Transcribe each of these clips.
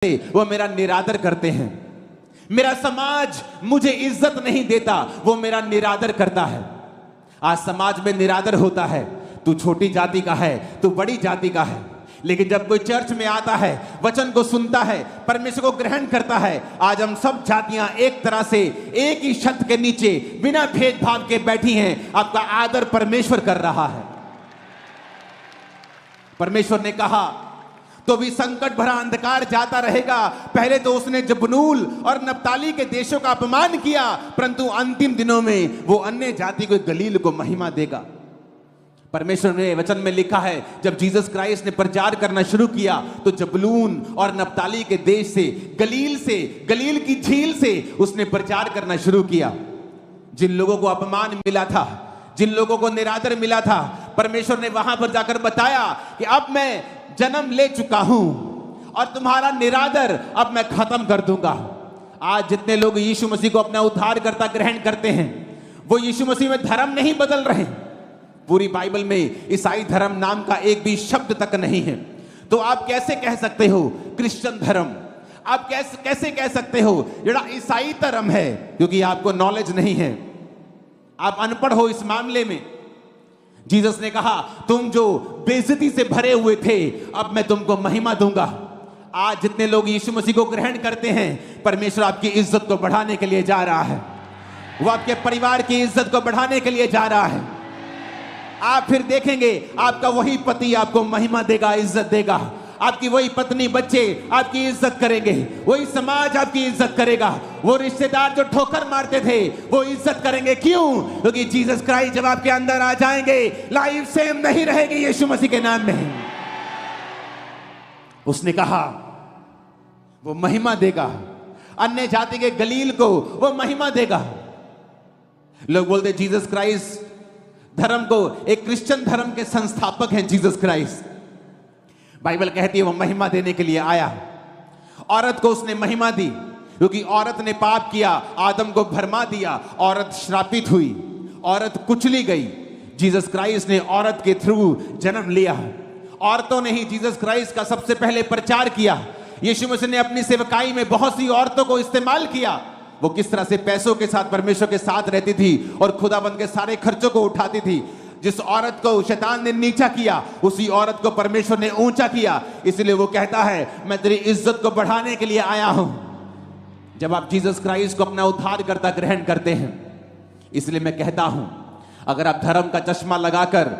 वो मेरा निरादर करते हैं। मेरा समाज मुझे इज्जत नहीं देता, वो मेरा निरादर करता है। आज समाज में निरादर होता है, तू छोटी जाति का है, तू बड़ी जाति का है। लेकिन जब कोई चर्च में आता है, वचन को सुनता है, परमेश्वर को ग्रहण करता है, आज हम सब जातियां एक तरह से एक ही छत के नीचे बिना भेदभाव के बैठी हैं। आपका आदर परमेश्वर कर रहा है। परमेश्वर ने कहा तो भी संकट भरा अंधकार जाता रहेगा। पहले तो उसने जबूलून और नप्ताली के देशों का अपमान किया, परंतु अंतिम दिनों में वो अन्य जाति को, गलील को महिमा देगा। परमेश्वर ने वचन में लिखा है, जब जीसस क्राइस्ट ने प्रचार करना शुरू किया तो जबूलून और नप्ताली के देश से, गलील की झील से उसने प्रचार करना शुरू किया। जिन लोगों को अपमान मिला था, जिन लोगों को निरादर मिला था, परमेश्वर ने वहां पर जाकर बताया कि अब मैं जन्म ले चुका हूं और तुम्हारा निरादर अब मैं खत्म कर दूंगा। आज जितने लोग यीशु मसीह को अपना उद्धारकर्ता ग्रहण करते हैं, वो यीशु मसीह में धर्म नहीं बदल रहे। पूरी बाइबल में ईसाई धर्म नाम का एक भी शब्द तक नहीं है। तो आप कैसे कह सकते हो क्रिश्चियन धर्म? आप कैसे कह सकते हो जेड़ा ईसाई धर्म है? क्योंकि आपको नॉलेज नहीं है, आप अनपढ़ हो इस मामले में। जीसस ने कहा, तुम जो बेइज्जती से भरे हुए थे, अब मैं तुमको महिमा दूंगा। आज जितने लोग यीशु मसीह को ग्रहण करते हैं, परमेश्वर आपकी इज्जत को बढ़ाने के लिए जा रहा है। वो आपके परिवार की इज्जत को बढ़ाने के लिए जा रहा है। आप फिर देखेंगे आपका वही पति आपको महिमा देगा, इज्जत देगा। आपकी वही पत्नी, बच्चे आपकी इज्जत करेंगे, वही समाज आपकी इज्जत करेगा। वो रिश्तेदार जो ठोकर मारते थे, वो इज्जत करेंगे। क्यों? क्योंकि जीसस क्राइस्ट जब आपके अंदर आ जाएंगे, लाइफ सेम नहीं रहेगी यीशु मसीह के नाम में। उसने कहा वो महिमा देगा, अन्य जाति के गलील को वो महिमा देगा। लोग बोलते जीसस क्राइस्ट धर्म को, एक क्रिश्चियन धर्म के संस्थापक हैं जीसस क्राइस्ट। बाइबल कहती है वो महिमा देने के लिए आया। औरत को उसने महिमा दी, क्योंकि औरत ने पाप किया, आदम को भरमा दिया, औरत श्रापित हुई, औरत कुचली गई। जीसस क्राइस्ट ने औरत के थ्रू जन्म लिया। औरतों ने ही जीसस क्राइस्ट का सबसे पहले प्रचार किया। यीशु मसीह ने अपनी सेवकाई में बहुत सी औरतों को इस्तेमाल किया। वो किस तरह से पैसों के साथ परमेश्वर के साथ रहती थी और खुदाबंद के सारे खर्चों को उठाती थी। जिस औरत को शैतान ने नीचा किया, उसी औरत को परमेश्वर ने ऊंचा किया। इसलिए वो कहता है, मैं तेरी इज्जत को बढ़ाने के लिए आया हूं। जब आप जीसस क्राइस्ट को अपना उद्धारकर्ता ग्रहण करते हैं, इसलिए मैं कहता हूं, अगर आप धर्म का चश्मा लगाकर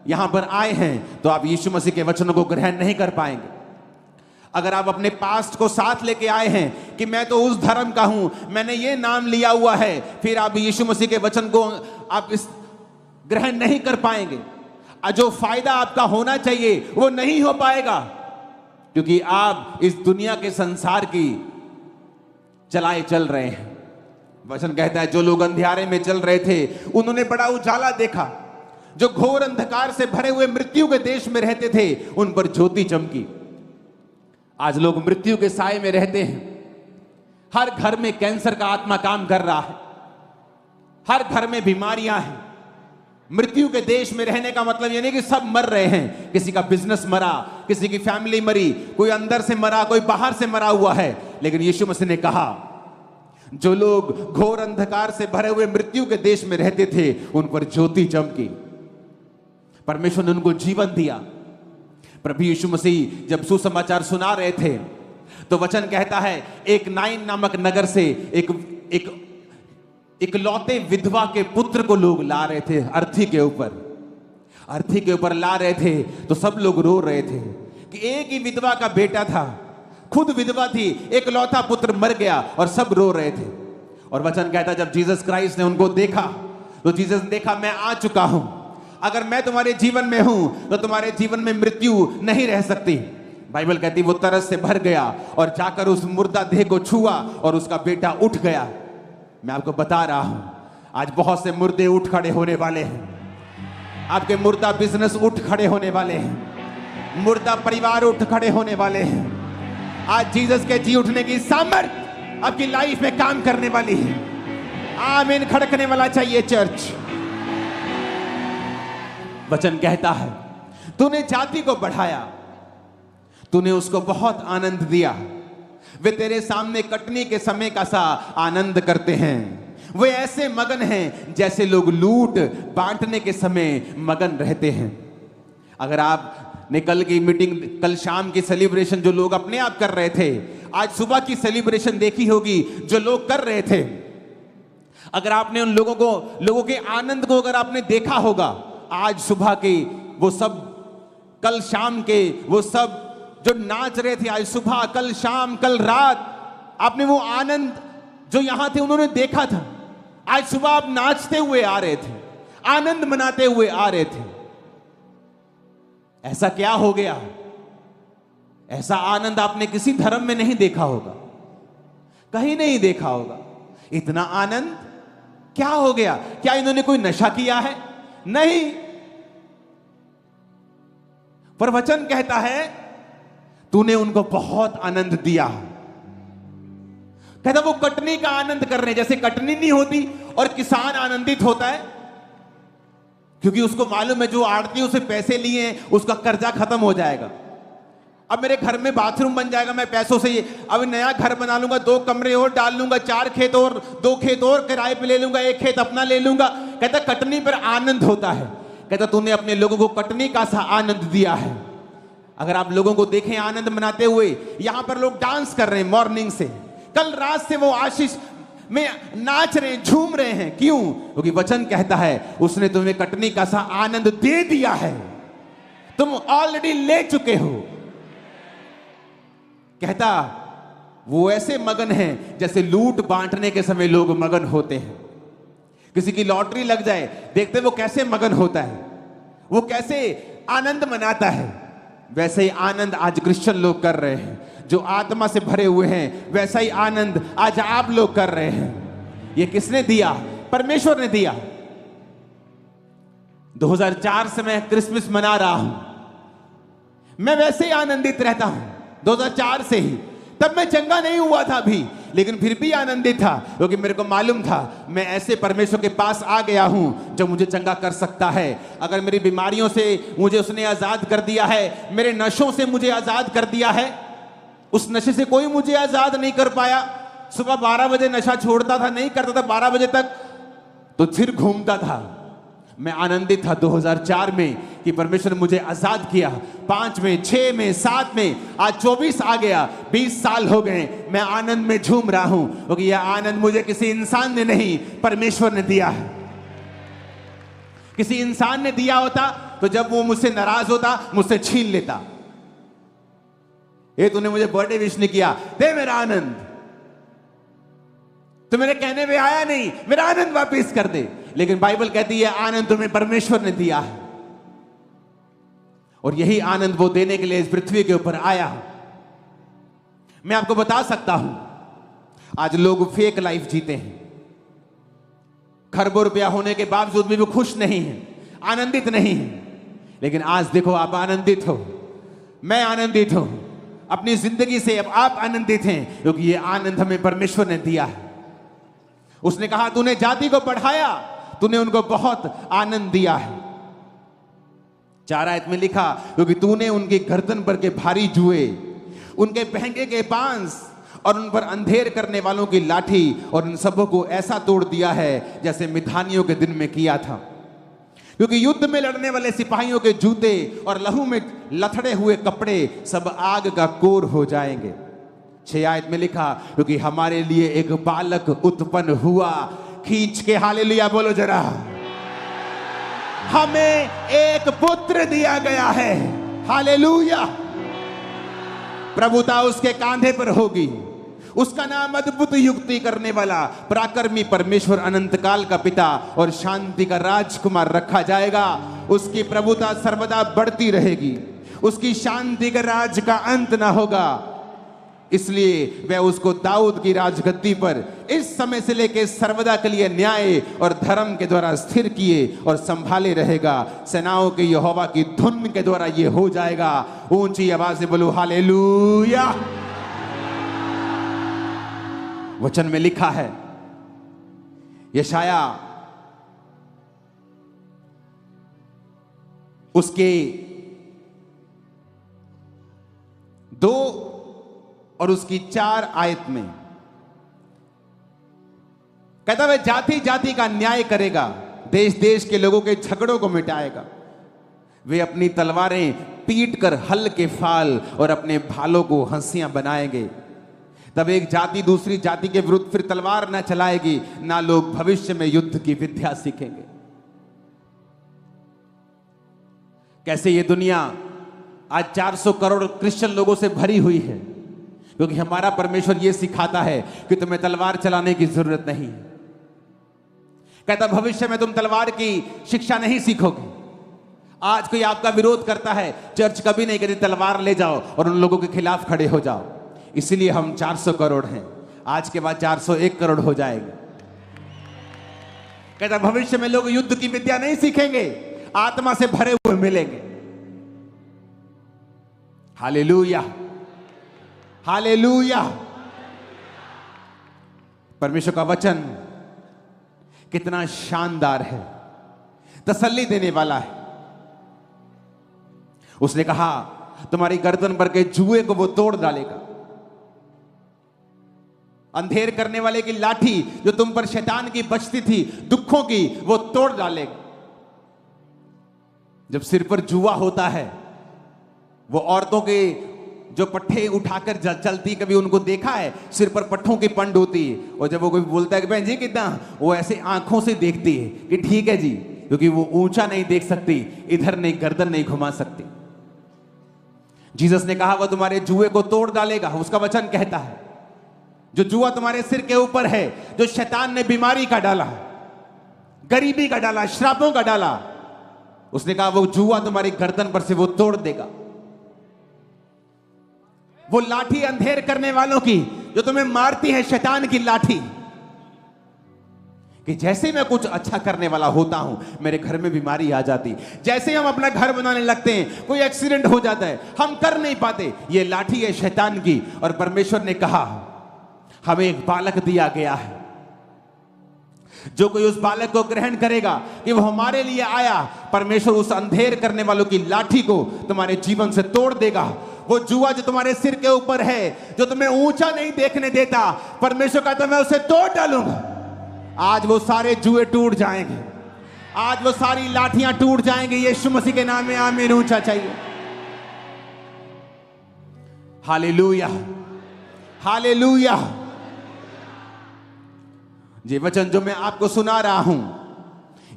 यहां पर आए हैं, तो आप यीशु मसीह के वचनों को ग्रहण नहीं कर पाएंगे। अगर आप अपने पास्ट को साथ लेके आए हैं कि मैं तो उस धर्म का हूं, मैंने ये नाम लिया हुआ है, फिर आप यीशु मसीह के वचन को आप इस ग्रहण नहीं कर पाएंगे। जो फायदा आपका होना चाहिए वो नहीं हो पाएगा, क्योंकि आप इस दुनिया के संसार की चलाए चल रहे हैं। वचन कहता है, जो लोग अंधियारे में चल रहे थे, उन्होंने बड़ा उजाला देखा। जो घोर अंधकार से भरे हुए मृत्यु के देश में रहते थे, उन पर ज्योति चमकी। आज लोग मृत्यु के साए में रहते हैं। हर घर में कैंसर का आत्मा काम कर रहा है, हर घर में बीमारियां हैं। मृत्यु के देश में रहने का मतलब ये नहीं कि सब मर रहे हैं। किसी का बिजनेस मरा, किसी की फैमिली मरी, कोई अंदर से मरा, कोई बाहर से मरा हुआ है। लेकिन यीशु मसीह ने कहा, जो लोग घोर अंधकार से भरे हुए मृत्यु के देश में रहते थे, उन पर ज्योति चमकी। परमेश्वर ने उनको जीवन दिया। प्रभु यीशु मसीह जब सुसमाचार सुना रहे थे, तो वचन कहता है, एक नाइन नामक नगर से एक लौते विधवा के पुत्र को लोग ला रहे थे। अर्थी के ऊपर ला रहे थे, तो सब लोग रो रहे थे कि एक ही विधवा का बेटा था, खुद विधवा थी, एक लौता पुत्र मर गया, और सब रो रहे थे। और वचन कहता, जब जीसस क्राइस्ट ने उनको देखा, तो जीसस ने देखा, मैं आ चुका हूं। अगर मैं तुम्हारे जीवन में हूं, तो तुम्हारे जीवन में मृत्यु नहीं रह सकती। बाइबल कहती वो तरस से भर गया और जाकर उस मुर्दा देह को छुआ और उसका बेटा उठ गया। मैं आपको बता रहा हूं, आज बहुत से मुर्दे उठ खड़े होने वाले हैं। आपके मुर्दा बिजनेस उठ खड़े होने वाले हैं, मुर्दा परिवार उठ खड़े होने वाले हैं। आज जीसस के जी उठने की सामर्थ आपकी लाइफ में काम करने वाली है। आमीन खड़कने वाला चाहिए चर्च। वचन कहता है, तूने जाति को बढ़ाया, तूने उसको बहुत आनंद दिया। वे तेरे सामने कटनी के समय का सा आनंद करते हैं। वे ऐसे मगन हैं जैसे लोग लूट बांटने के समय मगन रहते हैं। अगर आपने कल की मीटिंग, कल शाम की सेलिब्रेशन जो लोग अपने आप कर रहे थे, आज सुबह की सेलिब्रेशन देखी होगी जो लोग कर रहे थे, अगर आपने उन लोगों के आनंद को अगर आपने देखा होगा, आज सुबह के वो सब, कल शाम के वो सब जो नाच रहे थे, आज सुबह, कल शाम, कल रात, आपने वो आनंद जो यहां थे उन्होंने देखा था। आज सुबह आप नाचते हुए आ रहे थे, आनंद मनाते हुए आ रहे थे। ऐसा क्या हो गया? ऐसा आनंद आपने किसी धर्म में नहीं देखा होगा, कहीं नहीं देखा होगा। इतना आनंद क्या हो गया? क्या इन्होंने कोई नशा किया है? नहीं। पर वचन कहता है तूने उनको बहुत आनंद दिया। कहता वो कटनी का आनंद कर रहे हैं, जैसे कटनी नहीं होती और किसान आनंदित होता है क्योंकि उसको मालूम है जो आड़ती से पैसे लिए हैं उसका कर्जा खत्म हो जाएगा। अब मेरे घर में बाथरूम बन जाएगा, मैं पैसों से अब नया घर बना लूंगा, 2 कमरे और डाल लूंगा, 4 खेत और 2 खेत और किराए पे ले लूंगा, 1 खेत अपना ले लूंगा। कहता कटनी पर आनंद होता है। कहता तूने अपने लोगों को कटनी का सा आनंद दिया है। अगर आप लोगों को देखें आनंद मनाते हुए, यहां पर लोग डांस कर रहे हैं मॉर्निंग से, कल रात से वो आशीष में नाच रहे हैं, झूम रहे हैं। क्यों? क्योंकि वचन कहता है उसने तुम्हें कटनी का सा आनंद दे दिया है, तुम ऑलरेडी ले चुके हो। कहता वो ऐसे मगन हैं जैसे लूट बांटने के समय लोग मगन होते हैं। किसी की लॉटरी लग जाए, देखते वो कैसे मगन होता है, वो कैसे आनंद मनाता है। वैसे ही आनंद आज क्रिश्चियन लोग कर रहे हैं, जो आत्मा से भरे हुए हैं। वैसा ही आनंद आज आप लोग कर रहे हैं। ये किसने दिया? परमेश्वर ने दिया। 2004 से मैं क्रिसमस मना रहा हूं, मैं वैसे ही आनंदित रहता हूं 2004 से ही। तब मैं चंगा नहीं हुआ था अभी, लेकिन फिर भी आनंदित था क्योंकि मेरे को मालूम था मैं ऐसे परमेश्वर के पास आ गया हूं जो मुझे चंगा कर सकता है। अगर मेरी बीमारियों से मुझे उसने आजाद कर दिया है, मेरे नशों से मुझे आजाद कर दिया है, उस नशे से कोई मुझे आजाद नहीं कर पाया। सुबह 12 बजे नशा छोड़ता था, नहीं करता था 12 बजे तक, तो फिर घूमता था। मैं आनंदित था 2004 में कि परमेश्वर ने मुझे आजाद किया। 5 में, 6 में, 7 में, आज 24 आ गया, 20 साल हो गए, मैं आनंद में झूम रहा हूं क्योंकि यह आनंद मुझे किसी इंसान ने नहीं, परमेश्वर ने दिया है। किसी इंसान ने दिया होता तो जब वो मुझसे नाराज होता मुझसे छीन लेता। ये तूने मुझे बर्थडे विश नहीं किया, दे मेरा आनंद, तो मेरे कहने में आया नहीं, मेरा आनंद वापस कर दे। लेकिन बाइबल कहती है आनंद तुम्हें परमेश्वर ने दिया है, और यही आनंद वो देने के लिए इस पृथ्वी के ऊपर आया। मैं आपको बता सकता हूं आज लोग फेक लाइफ जीते हैं, खरबों रुपया होने के बावजूद भी वो खुश नहीं है, आनंदित नहीं है। लेकिन आज देखो आप आनंदित हो, मैं आनंदित हूं अपनी जिंदगी से। अब आप आनंदित हैं क्योंकि ये आनंद हमें परमेश्वर ने दिया है। उसने कहा तूने जाति को बढ़ाया, तूने उनको बहुत आनंद दिया है। 4 आयत में लिखा क्योंकि तूने उनकी गर्दन पर के भारी जुए, उनके पहंगे के बांस और उन पर अंधेर करने वालों की लाठी और उन सबों को ऐसा तोड़ दिया है जैसे मिधानियों के दिन में किया था। क्योंकि युद्ध में लड़ने वाले सिपाहियों के जूते और लहू में लथड़े हुए कपड़े सब आग का कोर हो जाएंगे। 6 आयत में लिखा क्योंकि हमारे लिए एक बालक उत्पन्न हुआ। खींच के हालेलुया बोलो जरा। हमें एक पुत्र दिया गया है, हालेलुया। प्रभुता उसके कांधे पर होगी, उसका नाम अद्भुत युक्ति करने वाला, पराक्रमी परमेश्वर, अनंत काल का पिता और शांति का राजकुमार रखा जाएगा। उसकी प्रभुता सर्वदा बढ़ती रहेगी, उसकी शांति का राज का अंत ना होगा। इसलिए वह उसको दाऊद की राजगद्दी पर इस समय से लेकर सर्वदा के लिए न्याय और धर्म के द्वारा स्थिर किए और संभाले रहेगा। सेनाओं के यहोवा की धुन के द्वारा ये हो जाएगा। ऊंची आवाज से बोलो हालेलुया। वचन में लिखा है, यशाया उसके 2 और उसकी 4 आयत में कहता वह जाति जाति का न्याय करेगा, देश देश के लोगों के झगड़ों को मिटाएगा। वे अपनी तलवारें पीट कर हल के फाल और अपने भालों को हंसियां बनाएंगे। तब एक जाति दूसरी जाति के विरुद्ध फिर तलवार न चलाएगी, ना लोग भविष्य में युद्ध की विद्या सीखेंगे। कैसे ये दुनिया आज 400 करोड़ क्रिश्चियन लोगों से भरी हुई है, क्योंकि हमारा परमेश्वर ये सिखाता है कि तुम्हें तलवार चलाने की जरूरत नहीं है। कहता भविष्य में तुम तलवार की शिक्षा नहीं सीखोगे। आज कोई आपका विरोध करता है, चर्च कभी नहीं कहती तलवार ले जाओ और उन लोगों के खिलाफ खड़े हो जाओ। इसीलिए हम 400 करोड़ हैं, आज के बाद 401 करोड़ हो जाएंगे। कहता भविष्य में लोग युद्ध की विद्या नहीं सीखेंगे, आत्मा से भरे हुए मिलेंगे। Hallelujah, hallelujah. परमेश्वर का वचन कितना शानदार है, तसल्ली देने वाला है। उसने कहा तुम्हारी गर्दन पर के जुए को वो तोड़ डालेगा। अंधेर करने वाले की लाठी जो तुम पर शैतान की बचती थी दुखों की, वो तोड़ डालेगा। जब सिर पर जुआ होता है, वो औरतों के जो पट्टे उठाकर चलती, कभी उनको देखा है? सिर पर पट्टों की पंड होती है, और जब वो कोई बोलता है कि बहन जी कितना, वो ऐसे आंखों से देखती है कि ठीक है जी, क्योंकि वो ऊंचा नहीं देख सकती, इधर नहीं, गर्दन नहीं घुमा सकती। जीसस ने कहा वो तुम्हारे जुए को तोड़ डालेगा। उसका वचन कहता है जो जुआ तुम्हारे सिर के ऊपर है, जो शैतान ने बीमारी का डाला, गरीबी का डाला, श्रापों का डाला, उसने कहा वो जुआ तुम्हारी गर्दन पर से वो तोड़ देगा। वो लाठी अंधेर करने वालों की जो तुम्हें मारती है, शैतान की लाठी, कि जैसे मैं कुछ अच्छा करने वाला होता हूं मेरे घर में बीमारी आ जाती। जैसे हम अपना घर बनाने लगते हैं, कोई एक्सीडेंट हो जाता है, हम कर नहीं पाते, ये लाठी है शैतान की। और परमेश्वर ने कहा हमें एक बालक दिया गया है, जो कोई उस बालक को ग्रहण करेगा कि वो हमारे लिए आया, परमेश्वर उस अंधेर करने वालों की लाठी को तुम्हारे जीवन से तोड़ देगा। वो जुआ जो तुम्हारे सिर के ऊपर है, जो तुम्हें ऊंचा नहीं देखने देता, परमेश्वर कहता मैं उसे तोड़ डालूंगा। आज वो सारे जुए टूट जाएंगे, आज वो सारी लाठियां टूट जाएंगी। यीशु मसीह के नाम में आमीन। ऊंचा चाहिए। Hallelujah, hallelujah. ये वचन जो मैं आपको सुना रहा हूं,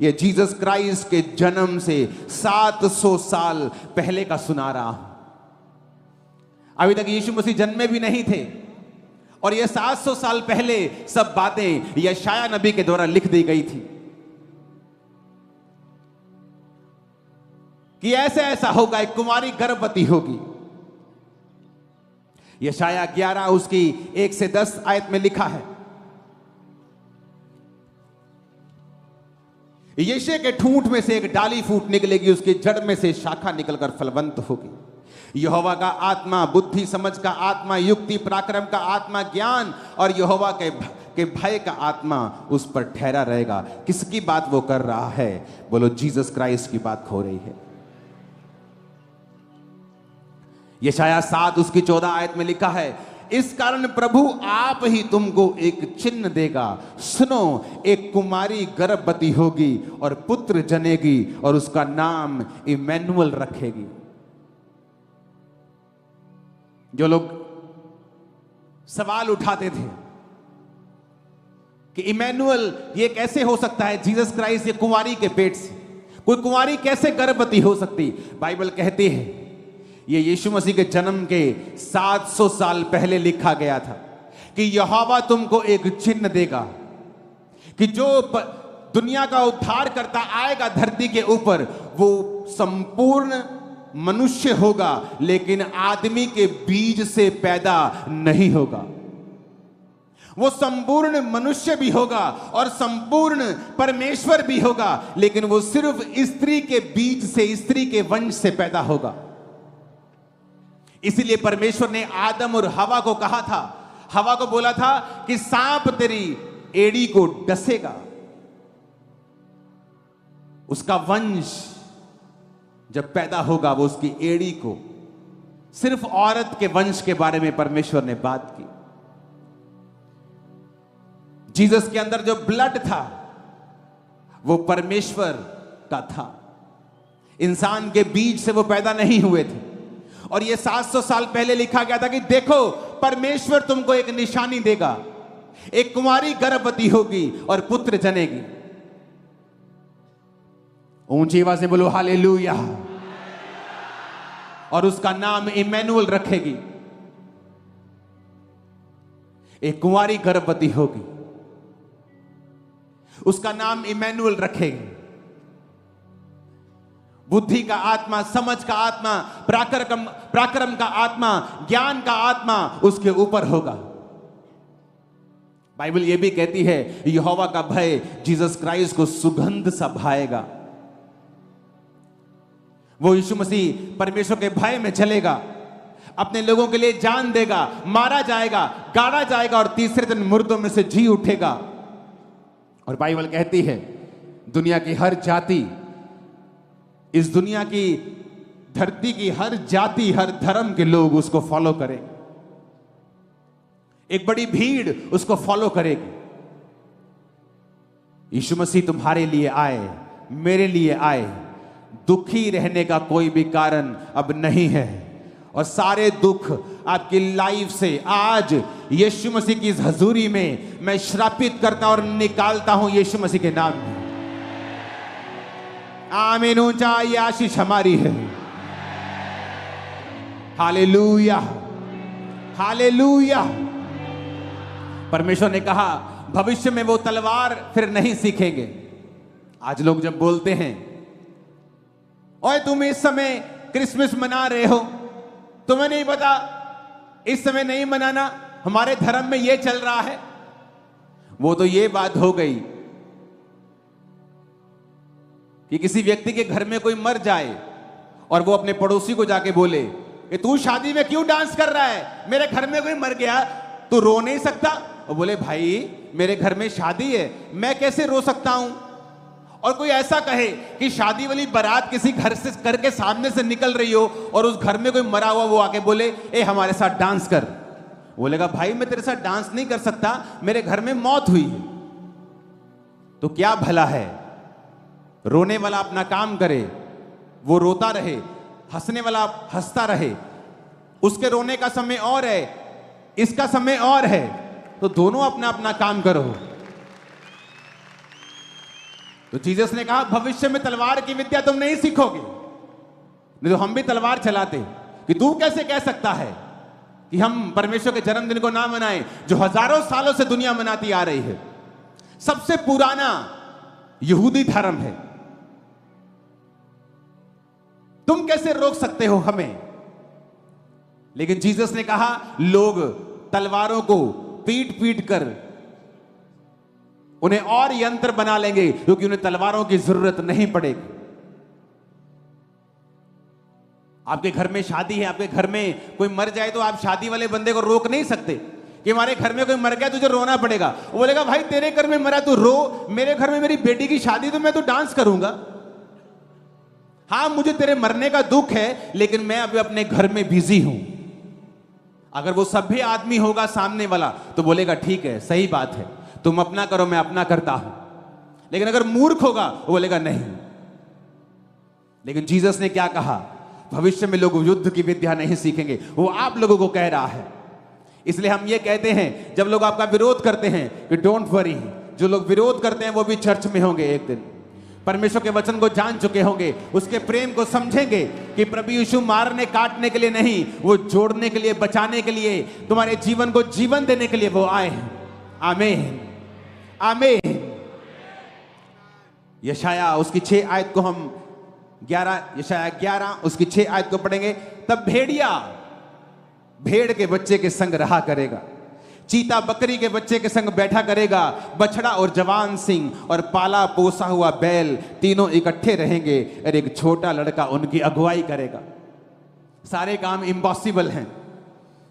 ये जीसस क्राइस्ट के जन्म से 700 साल पहले का सुना रहा हूं। अभी तक यीशु मसीह जन्मे भी नहीं थे, और ये 700 साल पहले सब बातें यशाया नबी के द्वारा लिख दी गई थी कि ऐसे ऐसा होगा, एक कुमारी गर्भवती होगी। यशाया 11 उसकी 1 से 10 आयत में लिखा है, यीशे के ठूंठ में से एक डाली फूट निकलेगी, उसकी जड़ में से शाखा निकलकर फलवंत होगी। यहोवा का आत्मा बुद्धि समझ का आत्मा, युक्ति पराक्रम का आत्मा, ज्ञान और यहोवा के भय का आत्मा उस पर ठहरा रहेगा। किसकी बात वो कर रहा है? बोलो, जीसस क्राइस्ट की बात हो रही है। यशाया 7 उसकी 14 आयत में लिखा है, इस कारण प्रभु आप ही तुमको एक चिन्ह देगा, सुनो एक कुमारी गर्भवती होगी और पुत्र जनेगी और उसका नाम इमैनुअल रखेगी। जो लोग सवाल उठाते थे कि इमैनुअल ये कैसे हो सकता है, जीसस क्राइस्ट ये कुंवारी के पेट से, कोई कुंवारी कैसे गर्भवती हो सकती? बाइबल कहती है ये यीशु मसीह के जन्म के 700 साल पहले लिखा गया था कि यहोवा तुमको एक चिन्ह देगा कि जो दुनिया का उद्धार करता आएगा धरती के ऊपर, वो संपूर्ण मनुष्य होगा, लेकिन आदमी के बीज से पैदा नहीं होगा। वो संपूर्ण मनुष्य भी होगा और संपूर्ण परमेश्वर भी होगा, लेकिन वो सिर्फ स्त्री के बीज से, स्त्री के वंश से पैदा होगा। इसीलिए परमेश्वर ने आदम और हवा को कहा था, हवा को बोला था कि सांप तेरी एड़ी को डसेगा, उसका वंश जब पैदा होगा वो उसकी एड़ी को सिर्फ औरत के वंश के बारे में परमेश्वर ने बात की। जीसस के अंदर जो ब्लड था वो परमेश्वर का था। इंसान के बीज से वो पैदा नहीं हुए थे। और ये 700 साल पहले लिखा गया था कि देखो परमेश्वर तुमको एक निशानी देगा, एक कुंवारी गर्भवती होगी और पुत्र जनेगी। ऊंची आवाज से बोलो हालेलुया। और उसका नाम इमैनुअल रखेगी। एक कुंवारी गर्भवती होगी, उसका नाम इमैनुअल रखेगी। बुद्धि का आत्मा, समझ का आत्मा, पराक्रम का आत्मा, ज्ञान का आत्मा उसके ऊपर होगा। बाइबल यह भी कहती है यहोवा का भय जीसस क्राइस्ट को सुगंध सा भाएगा। वो यीशु मसीह परमेश्वर के भय में चलेगा, अपने लोगों के लिए जान देगा, मारा जाएगा, गाड़ा जाएगा और तीसरे दिन मुर्दों में से जी उठेगा। और बाइबल कहती है दुनिया की हर जाति, इस दुनिया की धरती की हर जाति, हर धर्म के लोग उसको फॉलो करें। एक बड़ी भीड़ उसको फॉलो करेगी। यीशु मसीह तुम्हारे लिए आए, मेरे लिए आए। दुखी रहने का कोई भी कारण अब नहीं है। और सारे दुख आपकी लाइफ से आज यीशु मसीह की इस हजूरी में मैं श्रापित करता और निकालता हूं यीशु मसीह के नाम में। आमीन। ऊंचा ये आशीष हमारी है। Hallelujah, hallelujah. परमेश्वर ने कहा भविष्य में वो तलवार फिर नहीं सीखेंगे। आज लोग जब बोलते हैं ओए तुम इस समय क्रिसमस मना रहे हो, तुम्हें नहीं पता इस समय नहीं मनाना, हमारे धर्म में ये चल रहा है। वो तो ये बात हो गई कि किसी व्यक्ति के घर में कोई मर जाए और वो अपने पड़ोसी को जाके बोले कि तू शादी में क्यों डांस कर रहा है, मेरे घर में कोई मर गया, तू रो नहीं सकता। और बोले भाई मेरे घर में शादी है, मैं कैसे रो सकता हूं। और कोई ऐसा कहे कि शादी वाली बारात किसी घर से करके सामने से निकल रही हो और उस घर में कोई मरा हुआ, वो आके बोले ए हमारे साथ डांस कर। बोलेगा भाई मैं तेरे साथ डांस नहीं कर सकता, मेरे घर में मौत हुई है। तो क्या भला है, रोने वाला अपना काम करे, वो रोता रहे, हंसने वाला हंसता रहे। उसके रोने का समय और है, इसका समय और है, तो दोनों अपना अपना काम करो। तो जीसस ने कहा भविष्य में तलवार की विद्या तुम नहीं सीखोगे। नहीं तो हम भी तलवार चलाते कि तू कैसे कह सकता है कि हम परमेश्वर के जन्मदिन को ना मनाएं जो हजारों सालों से दुनिया मनाती आ रही है। सबसे पुराना यहूदी धर्म है, तुम कैसे रोक सकते हो हमें। लेकिन जीसस ने कहा लोग तलवारों को पीट पीट कर उन्हें और यंत्र बना लेंगे क्योंकि उन्हें तलवारों की जरूरत नहीं पड़ेगी। आपके घर में शादी है, आपके घर में कोई मर जाए तो आप शादी वाले बंदे को रोक नहीं सकते कि हमारे घर में कोई मर गया तुझे रोना पड़ेगा। वो बोलेगा भाई तेरे घर में मरा तू रो, मेरे घर में मेरी बेटी की शादी तो मैं तो डांस करूंगा। हाँ मुझे तेरे मरने का दुख है, लेकिन मैं अभी अपने घर में बिजी हूं। अगर वो सभ्य आदमी होगा सामने वाला तो बोलेगा ठीक है सही बात है, तुम अपना करो मैं अपना करता हूं। लेकिन अगर मूर्ख होगा वो बोलेगा नहीं। लेकिन जीसस ने क्या कहा, भविष्य में लोग युद्ध की विद्या नहीं सीखेंगे। वो आप लोगों को कह रहा है। इसलिए हम ये कहते हैं जब लोग आपका विरोध करते हैं कि डोंट वरी, जो लोग विरोध करते हैं वो भी चर्च में होंगे एक दिन, परमेश्वर के वचन को जान चुके होंगे, उसके प्रेम को समझेंगे कि प्रभु यीशु मारने काटने के लिए नहीं, वो जोड़ने के लिए, बचाने के लिए, तुम्हारे जीवन को जीवन देने के लिए वो आए हैं। आमीन, आमीन। यशाया उसकी 6 आयत को हम 11, यशाया 11 उसकी 6 आयत को पढ़ेंगे। तब भेड़िया भेड़ के बच्चे के संग रहा करेगा, चीता बकरी के बच्चे के संग बैठा करेगा, बछड़ा और जवान सिंह और पाला पोसा हुआ बैल तीनों इकट्ठे रहेंगे और एक छोटा लड़का उनकी अगुवाई करेगा। सारे काम इम्पॉसिबल हैं।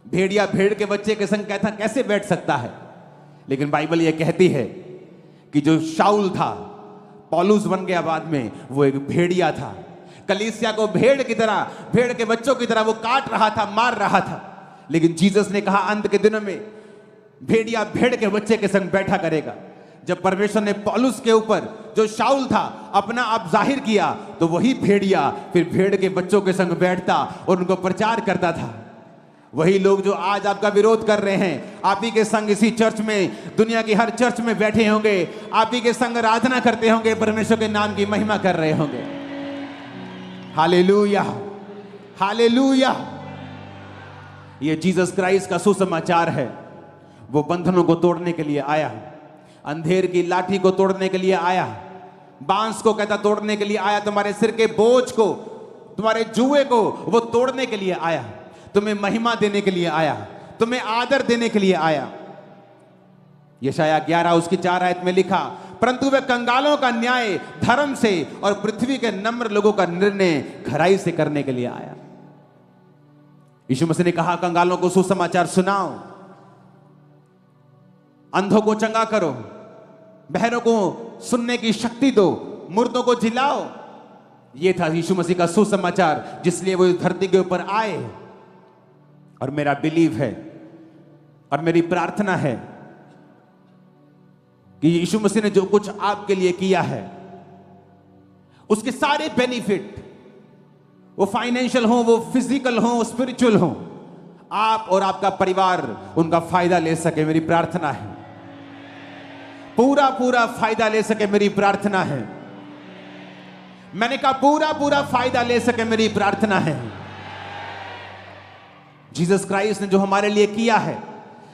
भेड़िया भेड़ के बच्चे के संग कहता कैसे बैठ सकता है। लेकिन बाइबल यह कहती है कि जो शाऊल था, पौलुस बन गया बाद में, वो एक भेड़िया था। कलीसिया को भेड़ की तरह, भेड़ के बच्चों की तरह वो काट रहा था, मार रहा था। लेकिन जीसस ने कहा अंत के दिनों में भेड़िया भेड़ के बच्चे के संग बैठा करेगा। जब परमेश्वर ने पौलुस के ऊपर, जो शाऊल था, अपना आप जाहिर किया, तो वही भेड़िया फिर भेड़ के बच्चों के संग बैठता और उनको प्रचार करता था। वही लोग जो आज आपका विरोध कर रहे हैं, आप ही के संग इसी चर्च में, दुनिया की हर चर्च में बैठे होंगे, आप ही के संग आराधना करते होंगे, परमेश्वर के नाम की महिमा कर रहे होंगे। Hallelujah, hallelujah. ये जीसस क्राइस्ट का सुसमाचार है। वो बंधनों को तोड़ने के लिए आया, अंधेर की लाठी को तोड़ने के लिए आया, बांस को कहता तोड़ने के लिए आया, तुम्हारे सिर के बोझ को, तुम्हारे जुए को वो तोड़ने के लिए आया, तुम्हें महिमा देने के लिए आया, तुम्हें आदर देने के लिए आया। यशाया 11 उसकी 4 आयत में लिखा, परंतु वे कंगालों का न्याय धर्म से और पृथ्वी के नम्र लोगों का निर्णय खराई से करने के लिए आया। यीशु मसीह ने कहा कंगालों को सुसमाचार सुनाओ, अंधों को चंगा करो, बहरों को सुनने की शक्ति दो, मुर्दों को जिलाओ। यह था यीशु मसीह का सुसमाचार, जिसलिए वो इस धरती के ऊपर आए। और मेरा बिलीव है और मेरी प्रार्थना है कि यीशु मसीह ने जो कुछ आपके लिए किया है, उसके सारे बेनिफिट, वो फाइनेंशियल हो, वो फिजिकल हो, स्पिरिचुअल हो, आप और आपका परिवार उनका फायदा ले सके, मेरी प्रार्थना है। पूरा पूरा फायदा ले सके, मेरी प्रार्थना है। मैंने कहा पूरा पूरा फायदा ले सके, मेरी प्रार्थना है। जीसस क्राइस्ट ने जो हमारे लिए किया है,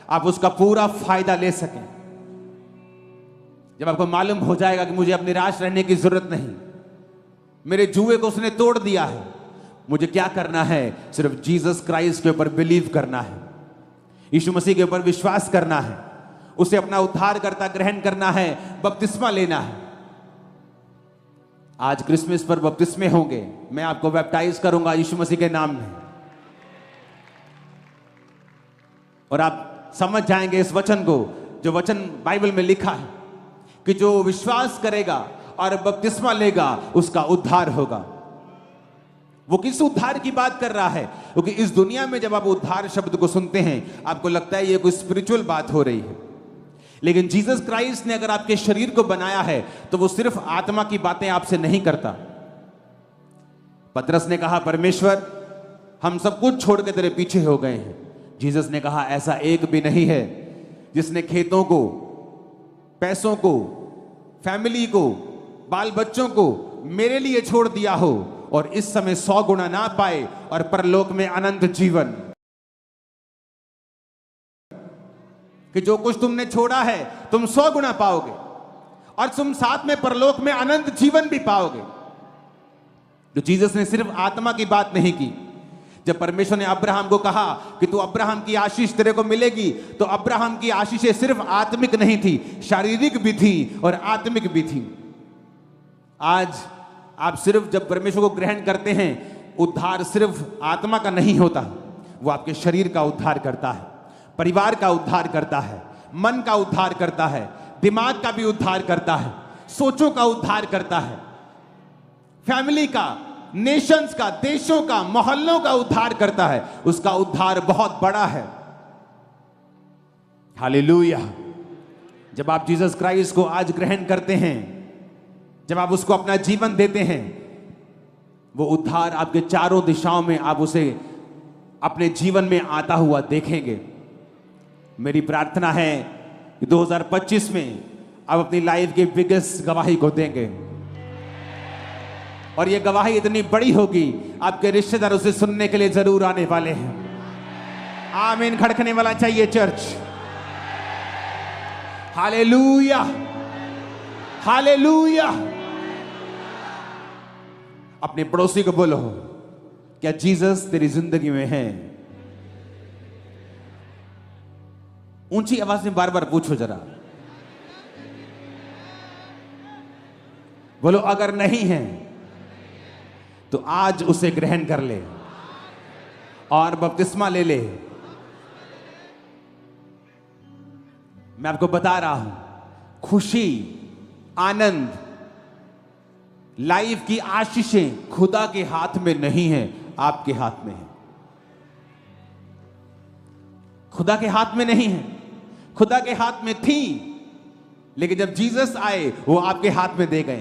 आप उसका पूरा फायदा ले सकें। जब आपको मालूम हो जाएगा कि मुझे अब निराश रहने की जरूरत नहीं, मेरे जुए को उसने तोड़ दिया है, मुझे क्या करना है? सिर्फ जीसस क्राइस्ट के ऊपर बिलीव करना है, यीशु मसीह के ऊपर विश्वास करना है, उसे अपना उद्धारकर्ता ग्रहण करना है, बपतिस्मा लेना है। आज क्रिसमस पर बपतिस्मे होंगे, मैं आपको बैप्टाइज करूंगा यीशु मसीह के नाम में, और आप समझ जाएंगे इस वचन को, जो वचन बाइबल में लिखा है कि जो विश्वास करेगा और बपतिस्मा लेगा उसका उद्धार होगा। वो किस उद्धार की बात कर रहा है? क्योंकि इस दुनिया में जब आप उद्धार शब्द को सुनते हैं, आपको लगता है ये कोई स्पिरिचुअल बात हो रही है। लेकिन जीसस क्राइस्ट ने अगर आपके शरीर को बनाया है, तो वो सिर्फ आत्मा की बातें आपसे नहीं करता। पतरस ने कहा, परमेश्वर हम सब कुछ छोड़ के तेरे पीछे हो गए हैं। जीसस ने कहा, ऐसा एक भी नहीं है जिसने खेतों को, पैसों को, फैमिली को, बाल बच्चों को मेरे लिए छोड़ दिया हो और इस समय 100 गुना ना पाए और परलोक में अनंत जीवन। कि जो कुछ तुमने छोड़ा है तुम 100 गुना पाओगे और तुम साथ में परलोक में अनंत जीवन भी पाओगे। तो जीसस ने सिर्फ आत्मा की बात नहीं की। जब परमेश्वर ने अब्राहम को कहा कि तू अब्राहम की आशीष तेरे को मिलेगी, तो अब्राहम की आशीषें सिर्फ आत्मिक नहीं थी, शारीरिक भी थी और आत्मिक भी थी। आज आप सिर्फ जब परमेश्वर को ग्रहण करते हैं, उद्धार सिर्फ आत्मा का नहीं होता, वो आपके शरीर का उद्धार करता है, परिवार का उद्धार करता है, मन का उद्धार करता है, दिमाग का भी उद्धार करता है, सोचों का उद्धार करता है, फैमिली का, नेशंस का, देशों का, मोहल्लों का उद्धार करता है। उसका उद्धार बहुत बड़ा है। हालेलुया। जब आप जीसस क्राइस्ट को आज ग्रहण करते हैं, जब आप उसको अपना जीवन देते हैं, वो उद्धार आपके चारों दिशाओं में आप उसे अपने जीवन में आता हुआ देखेंगे। मेरी प्रार्थना है कि 2025 में आप अपनी लाइफ की बिगेस्ट गवाही को देंगे, और ये गवाही इतनी बड़ी होगी, आपके रिश्तेदार उसे सुनने के लिए जरूर आने वाले हैं। आमीन खड़कने वाला चाहिए चर्च। Hallelujah, hallelujah. अपने पड़ोसी को बोलो, क्या जीसस तेरी जिंदगी में है? ऊंची आवाज में बार बार पूछो जरा, बोलो अगर नहीं है तो आज उसे ग्रहण कर ले और बपतिस्मा ले ले। मैं आपको बता रहा हूं, खुशी, आनंद, लाइफ की आशीषें खुदा के हाथ में नहीं है, आपके हाथ में है। खुदा के हाथ में नहीं है, खुदा के हाथ में थी, लेकिन जब जीसस आए वो आपके हाथ में दे गए।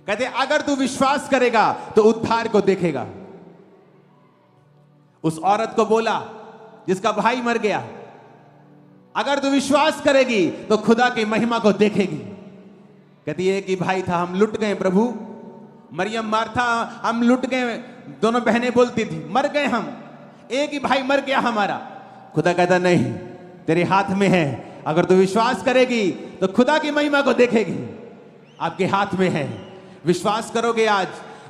कहते अगर तू विश्वास करेगा तो उद्धार को देखेगा। उस औरत को बोला जिसका भाई मर गया, अगर तू विश्वास करेगी तो खुदा की महिमा को देखेगी। कहती है कि भाई था, हम लुट गए प्रभु। मरियम मार्था, हम लुट गए। दोनों बहनें बोलती थी मर गए हम, एक ही भाई मर गया हमारा। खुदा कहता नहीं, तेरे हाथ में है। अगर तू विश्वास करेगी तो खुदा की महिमा को देखेगी। आपके हाथ में है। विश्वास करोगे, आज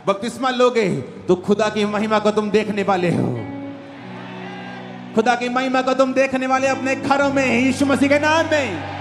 बपतिस्मा लोगे तो खुदा की महिमा को तुम देखने वाले हो। खुदा की महिमा को तुम देखने वाले अपने घरों में, यीशु मसीह के नाम में।